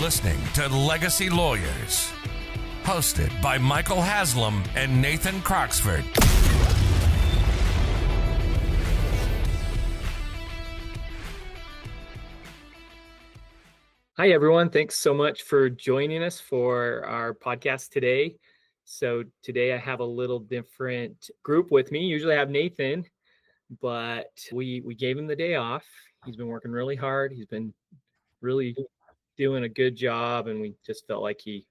listening to Legacy Lawyers, hosted by Michael Haslam and Nathan Croxford. Hi, everyone. Thanks so much for joining us for our podcast today. So today I have a little different group with me. Usually I have Nathan, but we gave him the day off. He's been working really hard. He's been really doing a good job, and we just felt like he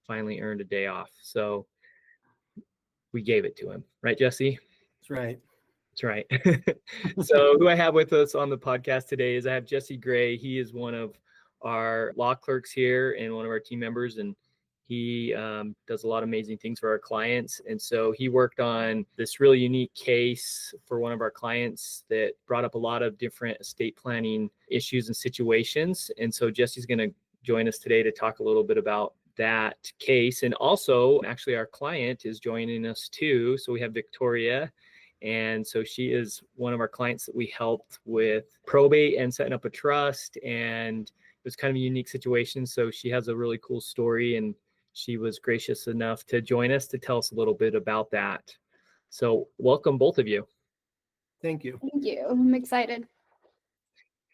finally earned a day off. So we gave it to him. Right, Jesse? That's right. That's right. So who I have with us on the podcast today is I have Jesse Gray. He is one of our law clerks here and one of our team members, and he does a lot of amazing things for our clients. And so he worked on this really unique case for one of our clients that brought up a lot of different estate planning issues and situations. And so Jesse's going to join us today to talk a little bit about that case. And also, actually, our client is joining us too. So we have Victoria. And so she is one of our clients that we helped with probate and setting up a trust. And it was kind of a unique situation. So she has a really cool story, and she was gracious enough to join us to tell us a little bit about that. So welcome, both of you. Thank you. Thank you. I'm excited.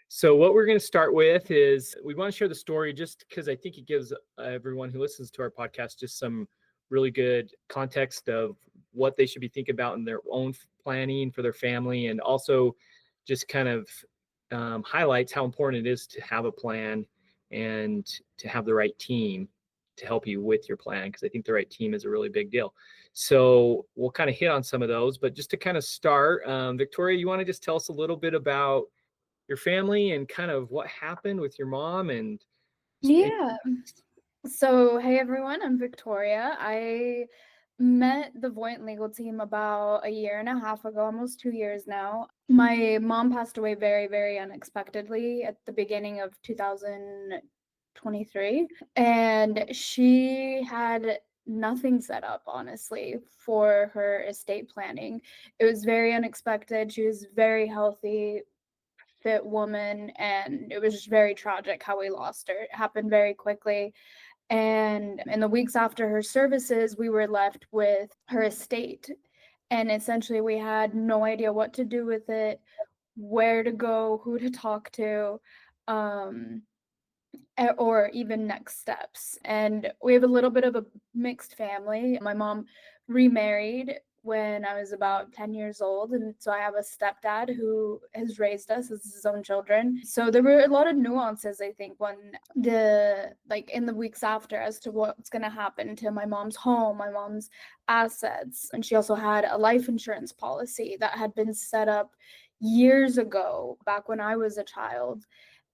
So what we're going to start with is we want to share the story just because I think it gives everyone who listens to our podcast just some really good context of what they should be thinking about in their own planning for their family, and also just kind of highlights how important it is to have a plan and to have the right team to help you with your plan, because I think the right team is a really big deal. So we'll kind of hit on some of those, but just to kind of start, Victoria, you want to just tell us a little bit about your family and kind of what happened with your mom? And Yeah. So, hey everyone, I'm Victoria. I met the Voyant Legal team about a year and a half ago, almost 2 years now. My mom passed away very, very unexpectedly at the beginning of 2023, and she had nothing set up, honestly, for her estate planning. It was very unexpected. She was very healthy, fit woman, and it was just very tragic how we lost her. It happened very quickly. And in the weeks after her services, we were left with her estate. And essentially, we had no idea what to do with it, where to go, who to talk to, or even next steps. And we have a little bit of a mixed family. My mom remarried when I was about 10 years old. And so I have a stepdad who has raised us as his own children. So there were a lot of nuances, I think, when in the weeks after, as to what's going to happen to my mom's home, my mom's assets. And she also had a life insurance policy that had been set up years ago, back when I was a child.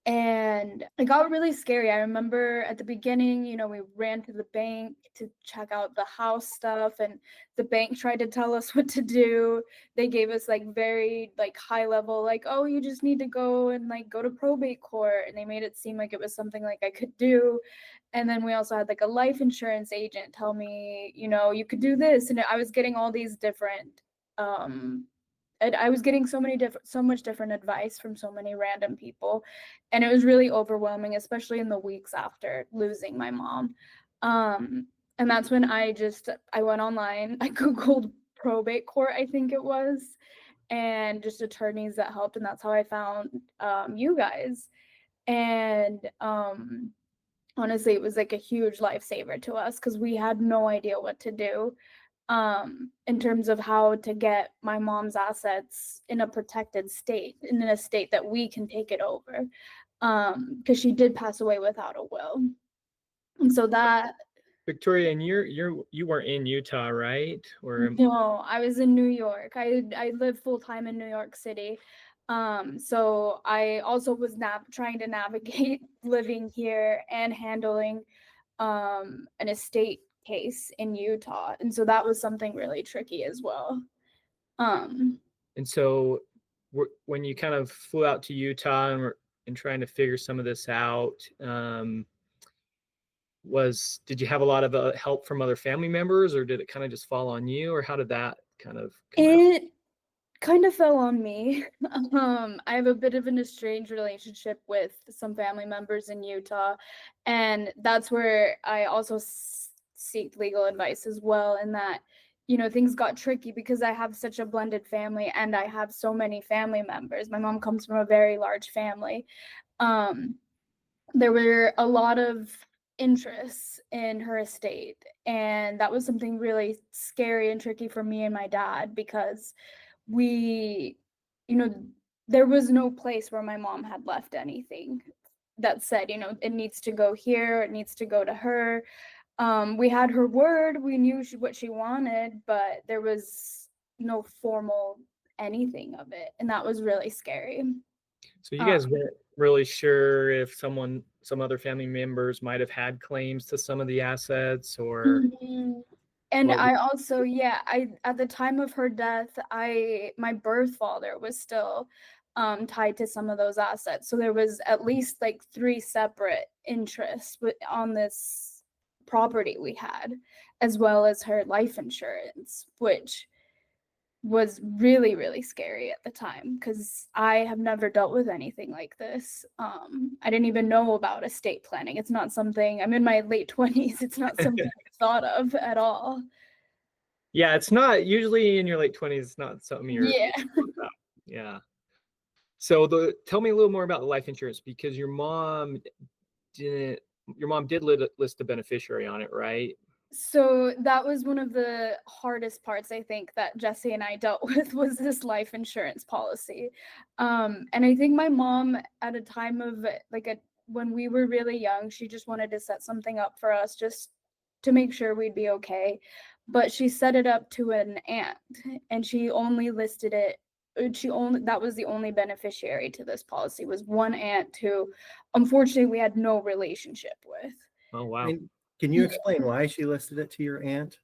And it got really scary. I remember at the beginning, we ran to the bank to check out the house stuff, and the bank tried to tell us what to do. They gave us very high level, oh, you just need to go and go to probate court. And they made it seem like it was something I could do. And then we also had a life insurance agent tell me, you could do this. And I was getting all these different, I was getting so much different advice from so many random people, and it was really overwhelming, especially in the weeks after losing my mom. And that's when I went online, I Googled probate court, I think it was, and just attorneys that helped, and that's how I found you guys. And honestly, it was a huge lifesaver to us, because we had no idea what to do. In terms of how to get my mom's assets in a protected state, in a state that we can take it over, because she did pass away without a will. And so that... Victoria, and you weren't in Utah, right? Or No, I was in New York. I live full time in New York City. So I also was trying to navigate living here and handling an estate case in Utah, and so that was something really tricky as well. And so when you kind of flew out to Utah and trying to figure some of this out, did you have a lot of help from other family members, or did it kind of just fall on you, or how did that kind of come out? kind of fell on me. I have a bit of an estranged relationship with some family members in Utah, and that's where I also seek legal advice as well. In that, things got tricky because I have such a blended family and I have so many family members. My mom comes from a very large family. There were a lot of interests in her estate, and that was something really scary and tricky for me and my dad because we, you know, there was no place where my mom had left anything that said, it needs to go here, it needs to go to her. We had her word, we knew what she wanted, but there was no formal anything of it. And that was really scary. So you guys weren't really sure if some other family members might have had claims to some of the assets or. Mhm. And I also, at the time of her death, my birth father was still tied to some of those assets. So there was at least like 3 separate interests on this property we had, as well as her life insurance, which was really, really scary at the time because I have never dealt with anything like this. I didn't even know about estate planning. It's not something, I'm in my late 20s. It's not something I thought of at all. Yeah, it's not usually in your late 20s. It's not something you're Yeah. about. Yeah. So tell me a little more about the life insurance because your mom did list a beneficiary on it, right? So that was one of the hardest parts, I think, that Jesse and I dealt with was this life insurance policy. And I think my mom, at a time of when we were really young, she just wanted to set something up for us just to make sure we'd be okay. But she set it up to an aunt, and she only listed it. That was the only beneficiary to this policy, was one aunt who, unfortunately, we had no relationship with. Oh, wow. And can you explain why she listed it to your aunt?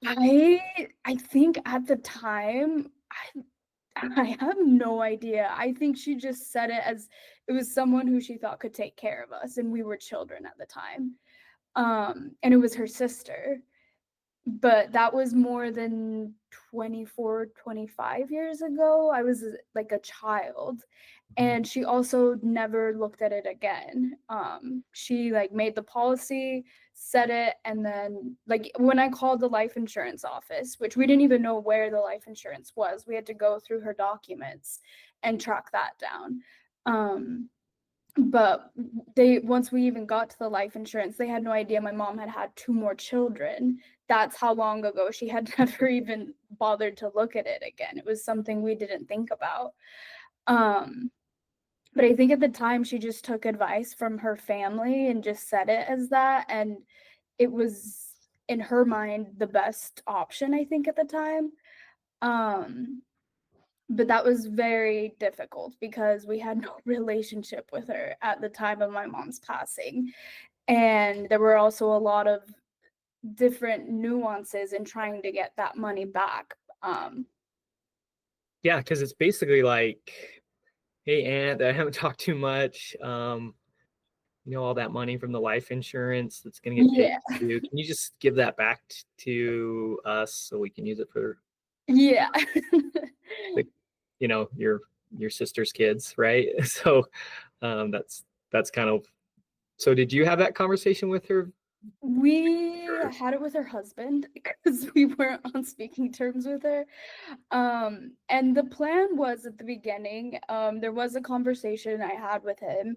I think at the time, I have no idea. I think she just said it as it was someone who she thought could take care of us, and we were children at the time. And it was her sister. But that was more than 24, 25 years ago. I was like a child. And she also never looked at it again. She made the policy, set it, and then when I called the life insurance office, which we didn't even know where the life insurance was, we had to go through her documents and track that down. But once we even got to the life insurance, they had no idea my mom had 2 more children. That's how long ago. She had never even bothered to look at it again. It was something we didn't think about. But I think at the time she just took advice from her family and just said it as that. And it was, in her mind, the best option, I think, at the time. But that was very difficult because we had no relationship with her at the time of my mom's passing. And there were also a lot of different nuances in trying to get that money back. Yeah, because it's basically like, hey, aunt, I haven't talked too much. All that money from the life insurance that's going to get paid to you. Can you just give that back to us so we can use it for your sister's kids, right? So that's kind of. So did you have that conversation with her? We had it with her husband because we weren't on speaking terms with her. And the plan was, at the beginning, there was a conversation I had with him,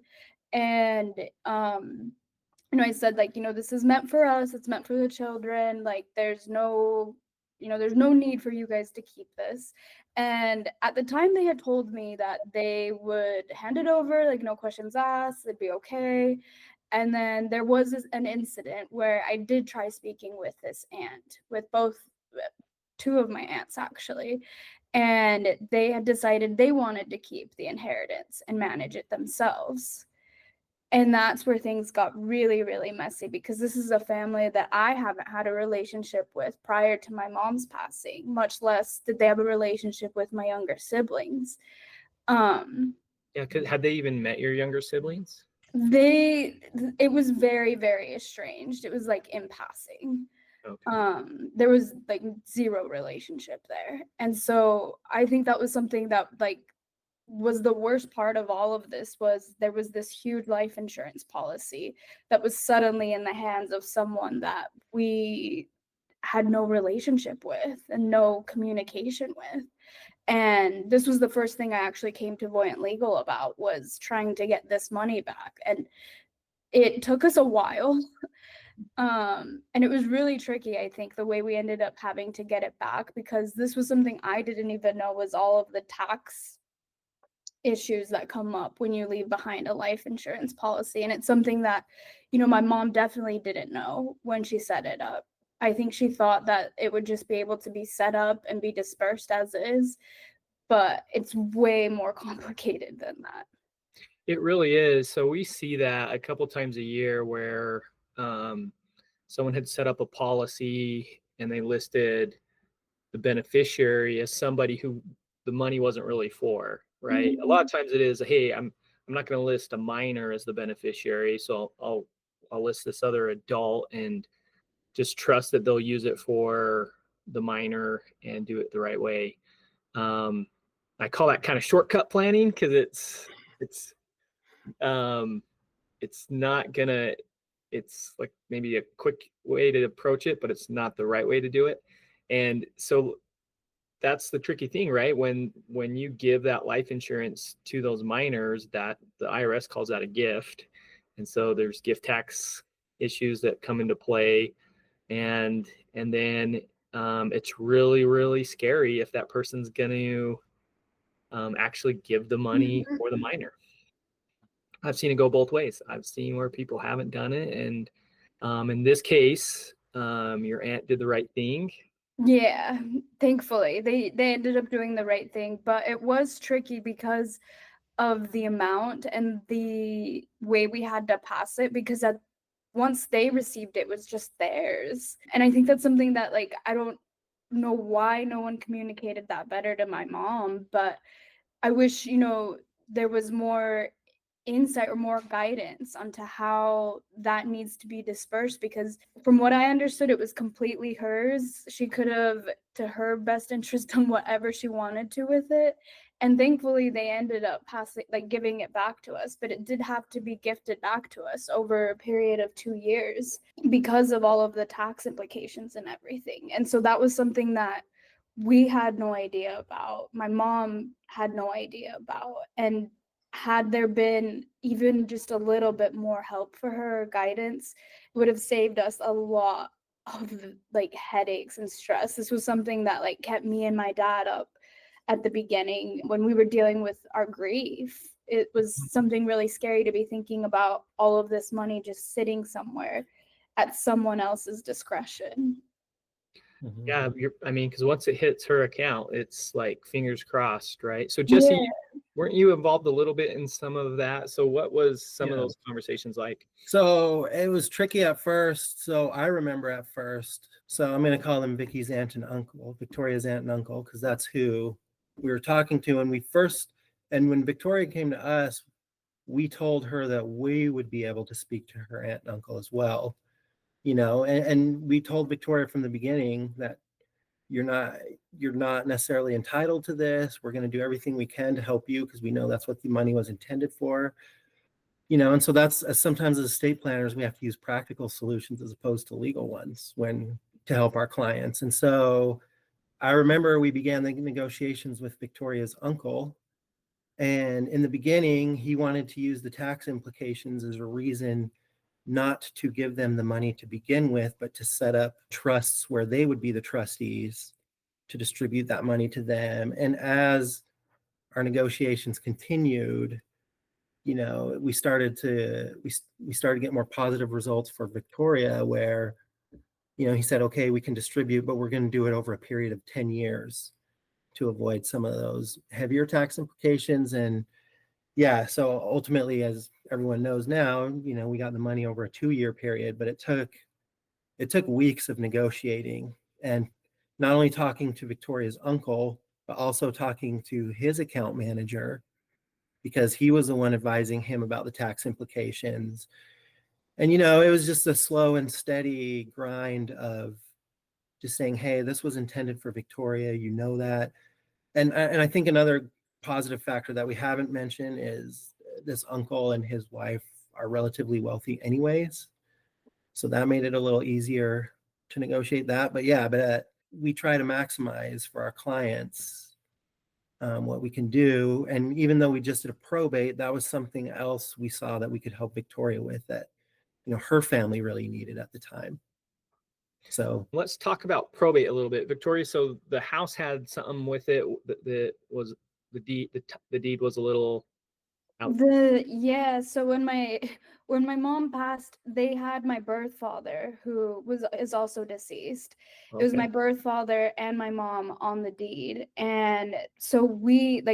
and I said, this is meant for us, it's meant for the children, there's no need for you guys to keep this. And at the time, they had told me that they would hand it over, no questions asked, it'd be okay. And then there was an incident where I did try speaking with this aunt, with 2 of my aunts actually, and they had decided they wanted to keep the inheritance and manage it themselves. And that's where things got really, really messy because this is a family that I haven't had a relationship with prior to my mom's passing, much less did they have a relationship with my younger siblings. Yeah, had they even met your younger siblings? It was very, very estranged. It was in passing. Okay. There was like zero relationship there. And so I think that was something that like was the worst part of all of this. Was there was this huge life insurance policy that was suddenly in the hands of someone that we had no relationship with and no communication with. And this was the first thing I actually came to Voyant Legal about, was trying to get this money back. And it took us a while. And it was really tricky, I think, the way we ended up having to get it back, because this was something I didn't even know was all of the tax issues that come up when you leave behind a life insurance policy. And it's something that, my mom definitely didn't know when she set it up. I think she thought that it would just be able to be set up and be dispersed as is, but it's way more complicated than that. It really is. So we see that a couple times a year where someone had set up a policy and they listed the beneficiary as somebody who the money wasn't really for, right? A lot of times it is, hey, I'm not going to list a minor as the beneficiary, so I'll list this other adult and just trust that they'll use it for the minor and do it the right way. I call that kind of shortcut planning, because it's not gonna, it's like maybe a quick way to approach it, but it's not the right way to do it. And so that's the tricky thing, right? When you give that life insurance to those minors, that the IRS calls that a gift. And so there's gift tax issues that come into play. And then it's really, really scary if that person's going to actually give the money for the minor. I've seen it go both ways. I've seen where people haven't done it. And in this case, your aunt did the right thing. Yeah, thankfully they ended up doing the right thing, but it was tricky because of the amount and the way we had to pass it, because once they received it, it was just theirs. And I think that's something that, like, I don't know why no one communicated that better to my mom, but I wish, there was more insight or more guidance onto how that needs to be dispersed, because from what I understood, it was completely hers. She could have, to her best interest, done whatever she wanted to with it. And thankfully they ended up giving it back to us, but it did have to be gifted back to us over a period of 2 years because of all of the tax implications and everything. And so that was something that we had no idea about. My mom had no idea about. And had there been even just a little bit more help for her, guidance, it would have saved us a lot of headaches and stress. This was something that kept me and my dad up at the beginning when we were dealing with our grief. It was something really scary to be thinking about all of this money just sitting somewhere at someone else's discretion. Yeah, because once it hits her account, it's like fingers crossed, right? So Jesse, weren't you involved a little bit in some of that? So what was some of those conversations like? So it was tricky at first. So I remember at first, so I'm going to call them Vicky's aunt and uncle, Victoria's aunt and uncle, because that's who we were talking to. And when Victoria came to us, we told her that we would be able to speak to her aunt and uncle as well. And we told Victoria from the beginning that you're not necessarily entitled to this. We're going to do everything we can to help you, because we know that's what the money was intended for. And so that's sometimes as estate planners, we have to use practical solutions as opposed to legal ones to help our clients. And so I remember we began the negotiations with Victoria's uncle. And in the beginning, he wanted to use the tax implications as a reason not to give them the money to begin with, but to set up trusts where they would be the trustees to distribute that money to them. And as our negotiations continued, we started to get more positive results for Victoria, where, he said, okay, we can distribute, but we're going to do it over a period of 10 years to avoid some of those heavier tax implications. And so ultimately, as everyone knows now, we got the money over a 2-year period, but it took weeks of negotiating, and not only talking to Victoria's uncle, but also talking to his account manager, because he was the one advising him about the tax implications. And, it was just a slow and steady grind of just saying, hey, this was intended for Victoria, you know that. And I think another positive factor that we haven't mentioned is this uncle and his wife are relatively wealthy anyways. So that made it a little easier to negotiate that. But yeah, we try to maximize for our clients what we can do. And even though we just did a probate, that was something else we saw that we could help Victoria with that, her family really needed at the time. So let's talk about probate a little bit, Victoria. So the house had something with it that was the deed. The deed was a little out. So when my mom passed, they had my birth father, who is also deceased. It was my birth father and my mom on the deed. And so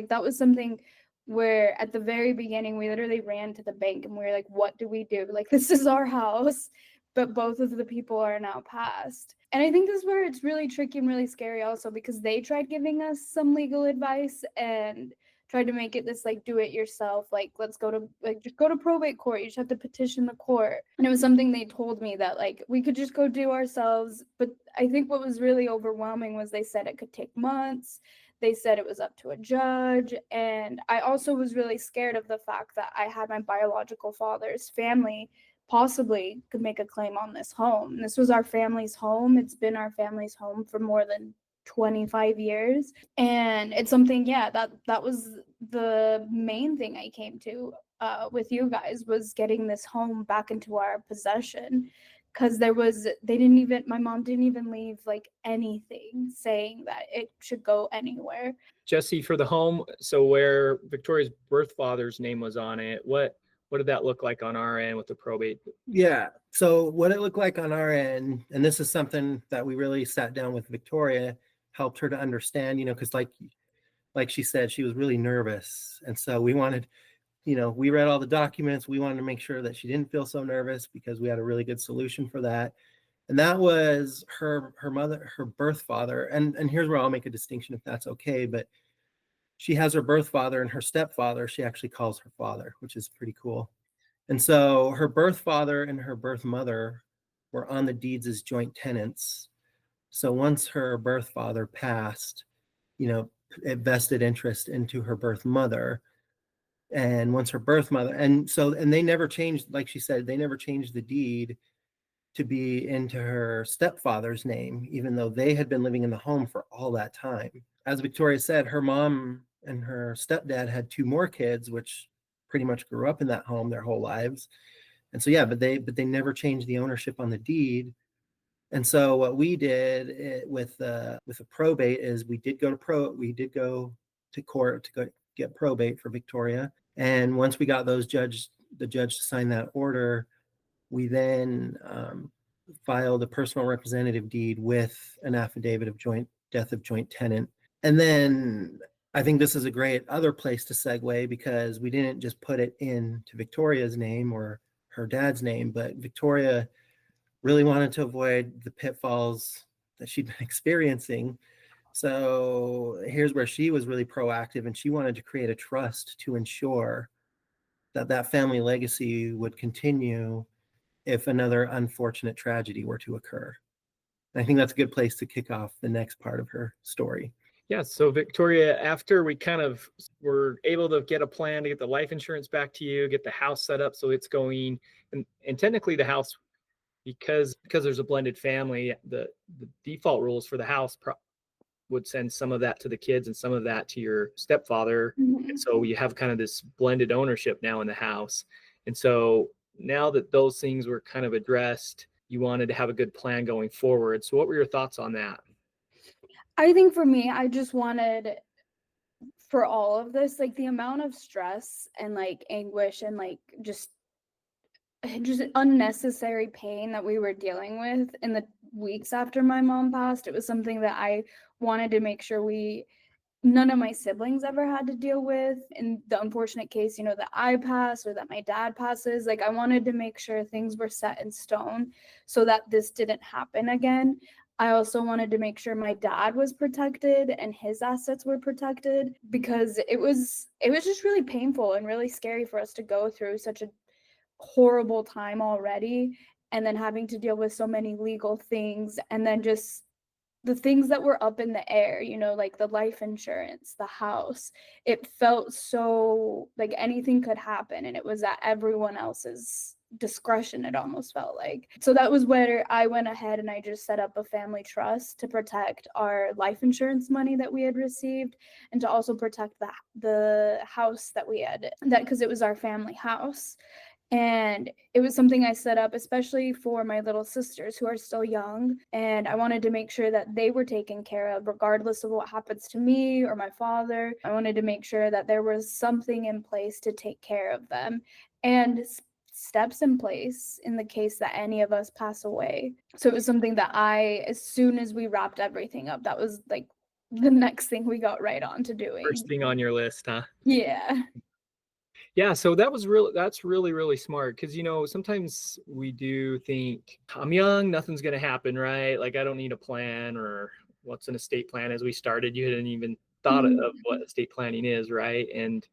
that was something where at the very beginning we literally ran to the bank and we were like, what do we do? Like, this is our house, but both of the people are now passed. And I think this is where it's really tricky and really scary also, because they tried giving us some legal advice and tried to make it this like do it yourself, like let's go to just go to probate court, you just have to petition the court. And it was something they told me that like we could just go do ourselves. But I think what was really overwhelming was they said it could take months. They said it was up to a judge. And I also was really scared of the fact that I had my biological father's family possibly could make a claim on this home. And this was our family's home. It's been our family's home for more than 25 years. And it's something, that was the main thing I came to with you guys, was getting this home back into our possession. Because my mom didn't even leave like anything saying that it should go anywhere. Jesse, for the home, so where Victoria's birth father's name was on it, what did that look like on our end with the probate? Yeah, so what it looked like on our end, and this is something that we really sat down with Victoria, helped her to understand, because like she said, she was really nervous. And so we wanted, we read all the documents. We wanted to make sure that she didn't feel so nervous, because we had a really good solution for that. And that was her birth father. And here's where I'll make a distinction, if that's okay. But she has her birth father, and her stepfather she actually calls her father, which is pretty cool. And so her birth father and her birth mother were on the deeds as joint tenants. So once her birth father passed, it vested interest into her birth mother. And once her birth mother, and they never changed, like she said, they never changed the deed to be into her stepfather's name, even though they had been living in the home for all that time. As Victoria said, her mom and her stepdad had 2 more kids, which pretty much grew up in that home their whole lives. And so, but they never changed the ownership on the deed. And so what we did with a probate is we did go to court to go get probate for Victoria. And once we got the judge to sign that order, we then filed a personal representative deed with an affidavit of death of joint tenant. And then I think this is a great other place to segue, because we didn't just put it into Victoria's name or her dad's name, but Victoria really wanted to avoid the pitfalls that she'd been experiencing. So here's where she was really proactive, and she wanted to create a trust to ensure that family legacy would continue if another unfortunate tragedy were to occur. And I think that's a good place to kick off the next part of her story. Yeah, so Victoria, after we kind of were able to get a plan to get the life insurance back to you, get the house set up so it's going, and technically the house, because there's a blended family, the default rules for the house would send some of that to the kids and some of that to your stepfather. Mm-hmm. And so you have kind of this blended ownership now in the house. And so now that those things were kind of addressed, you wanted to have a good plan going forward. So what were your thoughts on that? I think for me, I just wanted, for all of this, like the amount of stress and like anguish and like just unnecessary pain that we were dealing with in the weeks after my mom passed. It was something that I wanted to make sure none of my siblings ever had to deal with. In the unfortunate case, that I pass or that my dad passes, like I wanted to make sure things were set in stone so that this didn't happen again. I also wanted to make sure my dad was protected and his assets were protected, because it was just really painful and really scary for us to go through such a horrible time already, and then having to deal with so many legal things, and then just the things that were up in the air, you know, like the life insurance, the house, it felt so like anything could happen, and it was at everyone else's discretion, it almost felt like. So that was where I went ahead and I just set up a family trust to protect our life insurance money that we had received, and to also protect the house that we had, that because it was our family house. And it was something I set up especially for my little sisters who are still young, and I wanted to make sure that they were taken care of regardless of what happens to me or my father. I wanted to make sure that there was something in place to take care of them, and steps in place in the case that any of us pass away. So it was something that as soon as we wrapped everything up, that was like the next thing we got right on to doing. First thing on your list, huh? Yeah. Yeah, so that's really, really smart, because, you know, sometimes we do think, I'm young, nothing's going to happen, right? Like, I don't need a plan, or what's an estate plan. As we started, you hadn't even thought of what estate planning is, right? And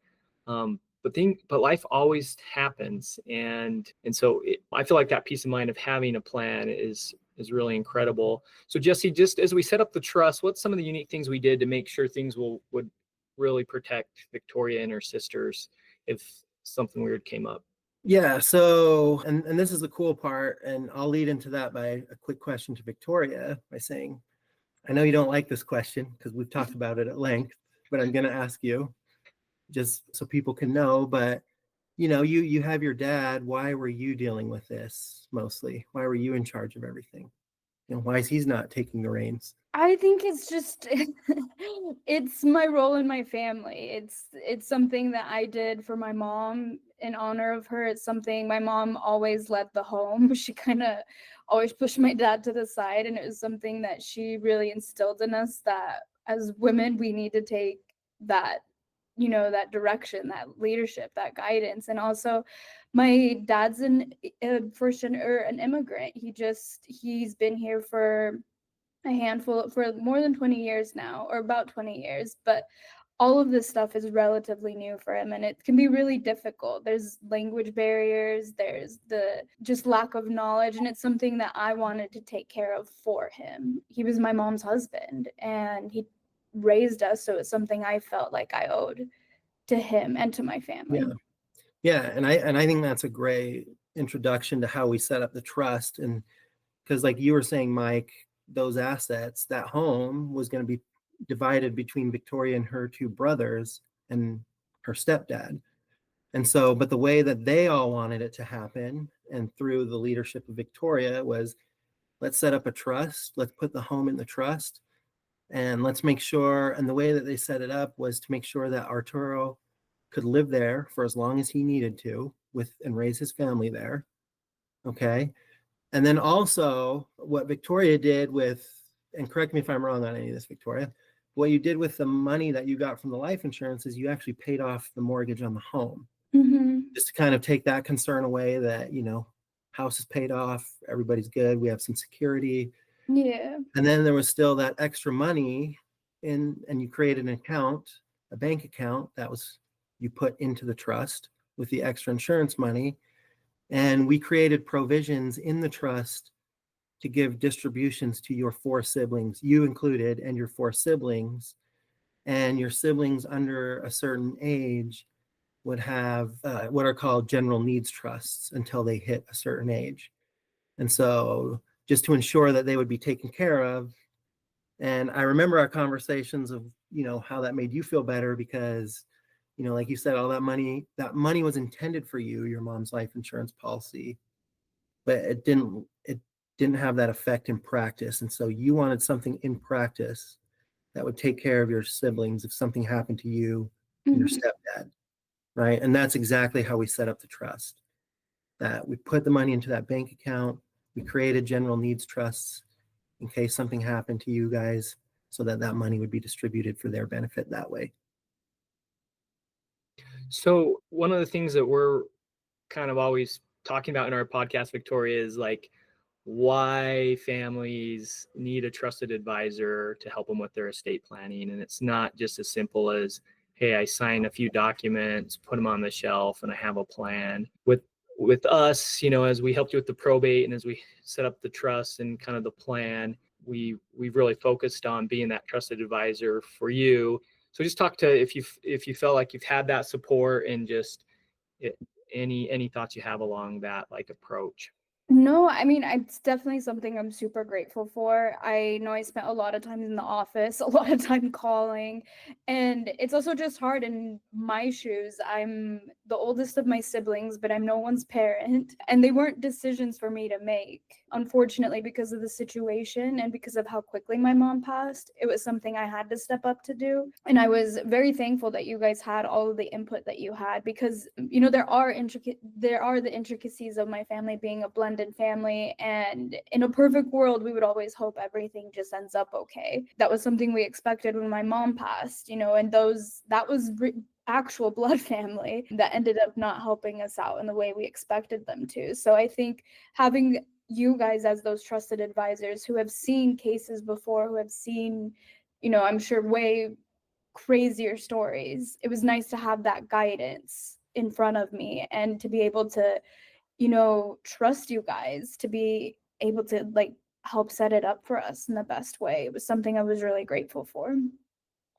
but life always happens, and so I feel like that peace of mind of having a plan is really incredible. So Jesse, just as we set up the trust, what's some of the unique things we did to make sure things would really protect Victoria and her sisters if something weird came up? Yeah, so and this is the cool part, and I'll lead into that by a quick question to Victoria by saying, I know you don't like this question because we've talked about it at length, but I'm going to ask you just so people can know. But you know, you have your dad. Why were you dealing with this mostly? Why were you in charge of everything? You know, why is he's not taking the reins? I think it's just it's my role in my family. It's something that I did for my mom in honor of her. It's something my mom always led the home. She kind of always pushed my dad to the side, and it was something that she really instilled in us, that as women we need to take that, you know, that direction, that leadership, that guidance. And also my dad's an immigrant. He's been here for more than 20 years now, or about 20 years, but all of this stuff is relatively new for him, and it can be really difficult. There's language barriers, there's the just lack of knowledge, and it's something that I wanted to take care of for him. He was my mom's husband, and he raised us, so it's something I felt like I owed to him and to my family. Yeah, and I think that's a great introduction to how we set up the trust. And because like you were saying, Mike, those assets, that home was going to be divided between Victoria and her two brothers and her stepdad. And so, but the way that they all wanted it to happen, and through the leadership of Victoria, was let's set up a trust, let's put the home in the trust, and let's make sure. And the way that they set it up was to make sure that Arturo could live there for as long as he needed to and raise his family there. Okay. And then also what Victoria did with, and correct me if I'm wrong on any of this, Victoria, what you did with the money that you got from the life insurance is you actually paid off the mortgage on the home. Just to kind of take that concern away that, you know, house is paid off, everybody's good, we have some security. Yeah. And then there was still that extra money and you created an account, a bank account that was you put into the trust with the extra insurance money. And we created provisions in the trust to give distributions to your 4 siblings, you included, and your 4 siblings. And your siblings under a certain age would have what are called general needs trusts until they hit a certain age. And so just to ensure that they would be taken care of. And I remember our conversations of, you know, how that made you feel better because, you know, like you said, all that money was intended for you, your mom's life insurance policy, but it didn't have that effect in practice. And so you wanted something in practice that would take care of your siblings if something happened to you and your stepdad, right? And that's exactly how we set up the trust. That we put the money into that bank account, we created general needs trusts in case something happened to you guys, so that money would be distributed for their benefit that way. So one of the things that we're kind of always talking about in our podcast, Victoria, is like why families need a trusted advisor to help them with their estate planning. And it's not just as simple as, hey, I sign a few documents, put them on the shelf, and I have a plan. With us, you know, as we helped you with the probate and as we set up the trust and kind of the plan, we've really focused on being that trusted advisor for you. So just talk to if you felt like you've had that support, and just any thoughts you have along that like approach. No, I mean, it's definitely something I'm super grateful for. I know I spent a lot of time in the office, a lot of time calling, and it's also just hard in my shoes. I'm the oldest of my siblings, but I'm no one's parent, and they weren't decisions for me to make. Unfortunately, because of the situation and because of how quickly my mom passed, it was something I had to step up to do. And I was very thankful that you guys had all of the input that you had, because there are the intricacies of my family being a blended family, and in a perfect world we would always hope everything just ends up okay. That was something we expected when my mom passed, and that was actual blood family that ended up not helping us out in the way we expected them to. So I think having you guys as those trusted advisors who have seen cases before, who have seen, I'm sure way crazier stories, it was nice to have that guidance in front of me, and to be able to trust you guys to be able to help set it up for us in the best way. It was something I was really grateful for.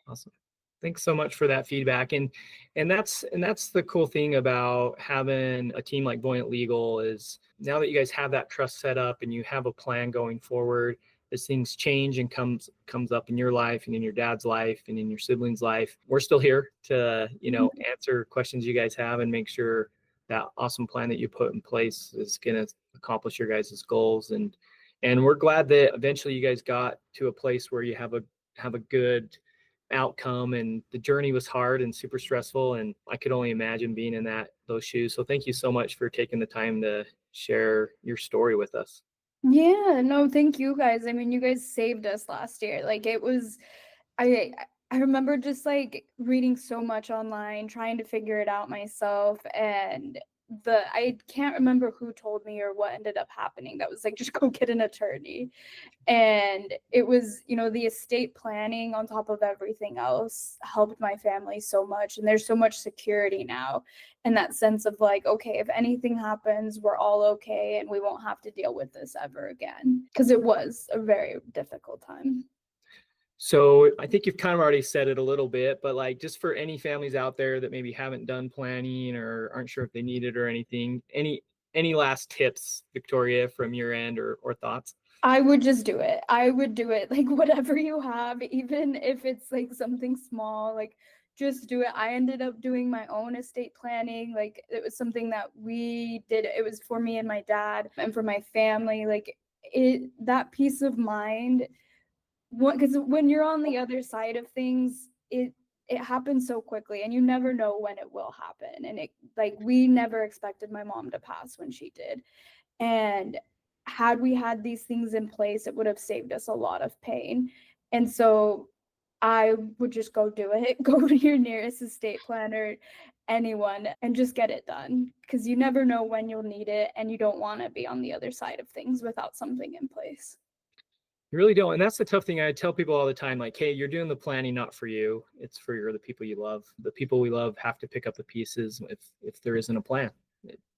Awesome. Thanks so much for that feedback. And that's the cool thing about having a team like Voyant Legal, is now that you guys have that trust set up and you have a plan going forward, as things change and comes up in your life and in your dad's life and in your siblings' life, we're still here to, answer questions you guys have and make sure that awesome plan that you put in place is going to accomplish your guys' goals. And we're glad that eventually you guys got to a place where you have a good outcome. And the journey was hard and super stressful, and I could only imagine being in those shoes. So thank you so much for taking the time to share your story with us. Yeah, no, thank you guys. I mean, you guys saved us last year. I remember just reading so much online, trying to figure it out myself, and I can't remember who told me or what ended up happening. That was just go get an attorney. And it was, the estate planning on top of everything else helped my family so much. And there's so much security now, and that sense of okay, if anything happens, we're all okay and we won't have to deal with this ever again. Because it was a very difficult time. So I think you've kind of already said it a little bit, but just for any families out there that maybe haven't done planning or aren't sure if they need it or anything, any last tips, Victoria, from your end or thoughts? I would just do it. I would do it. Whatever you have, even if it's something small, just do it. I ended up doing my own estate planning. It was something that we did. It was for me and my dad and for my family. That peace of mind, because when you're on the other side of things, it happens so quickly, and you never know when it will happen. And we never expected my mom to pass when she did. And had we had these things in place, it would have saved us a lot of pain. And so I would just go do it. Go to your nearest estate planner, anyone, and just get it done, because you never know when you'll need it, and you don't want to be on the other side of things without something in place. You really don't. And that's the tough thing. I tell people all the time, hey, you're doing the planning not for you. It's for the people you love. The people we love have to pick up the pieces if there isn't a plan.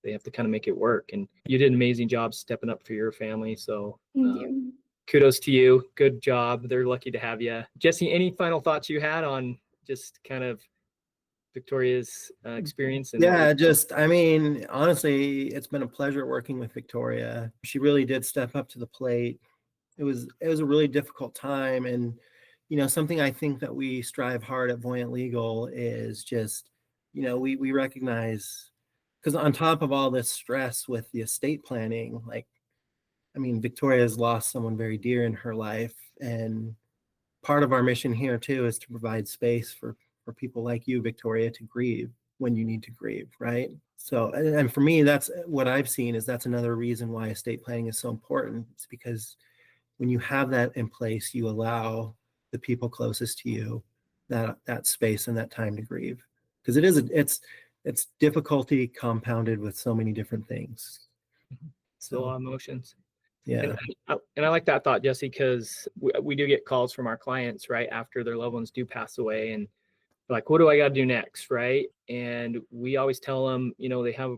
They have to kind of make it work. And you did an amazing job stepping up for your family. So Thank you. Kudos to you. Good job. They're lucky to have you. Jesse, any final thoughts you had on just kind of Victoria's experience? Yeah, honestly, it's been a pleasure working with Victoria. She really did step up to the plate. It was a really difficult time. And, something I think that we strive hard at Voyant Legal is just, we recognize, because on top of all this stress with the estate planning, Victoria has lost someone very dear in her life. And part of our mission here too is to provide space for people like you, Victoria, to grieve when you need to grieve, right? So, and for me, that's what I've seen, is that's another reason why estate planning is so important. It's because when you have that in place, you allow the people closest to you that space and that time to grieve, because it's difficulty compounded with so many different things. So emotions. Yeah. And I like that thought, Jesse, because we do get calls from our clients right after their loved ones do pass away, and what do I got to do next, right? And we always tell them, they have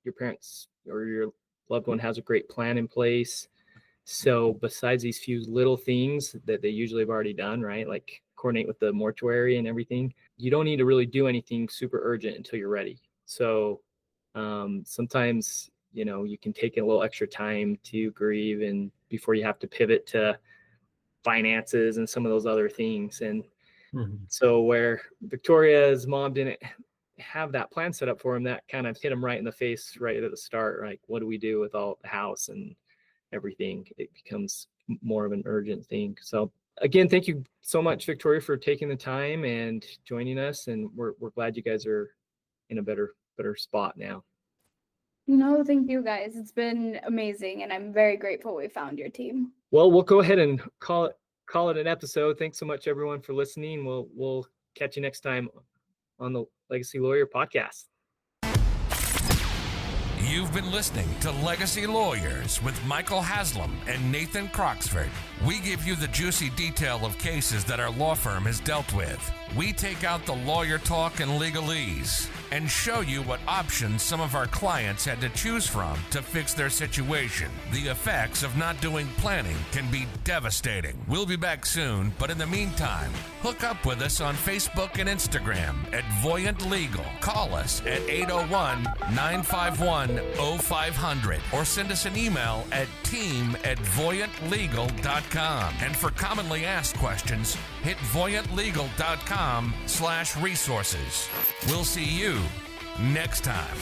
your parents or your loved one has a great plan in place. So besides these few little things that they usually have already done, right? Like coordinate with the mortuary and everything, you don't need to really do anything super urgent until you're ready. So sometimes, you can take a little extra time to grieve and before you have to pivot to finances and some of those other things. And so where Victoria's mom didn't have that plan set up for him, that kind of hit him right in the face right at the start. Like, what do we do with all the house and everything? It becomes more of an urgent thing. So again, thank you so much, Victoria, for taking the time and joining us. And we're glad you guys are in a better spot now. No, thank you guys. It's been amazing, and I'm very grateful we found your team. Well, we'll go ahead and call it an episode. Thanks so much, everyone, for listening. We'll catch you next time on the Legacy Lawyer podcast. You've been listening to Legacy Lawyers with Michael Haslam and Nathan Croxford. We give you the juicy detail of cases that our law firm has dealt with. We take out the lawyer talk and legalese and show you what options some of our clients had to choose from to fix their situation. The effects of not doing planning can be devastating. We'll be back soon, but in the meantime, hook up with us on Facebook and Instagram at Voyant Legal. Call us at 801-951-0500 or send us an email at team@voyantlegal.com. And for commonly asked questions, hit voyantlegal.com/resources. We'll see you next time.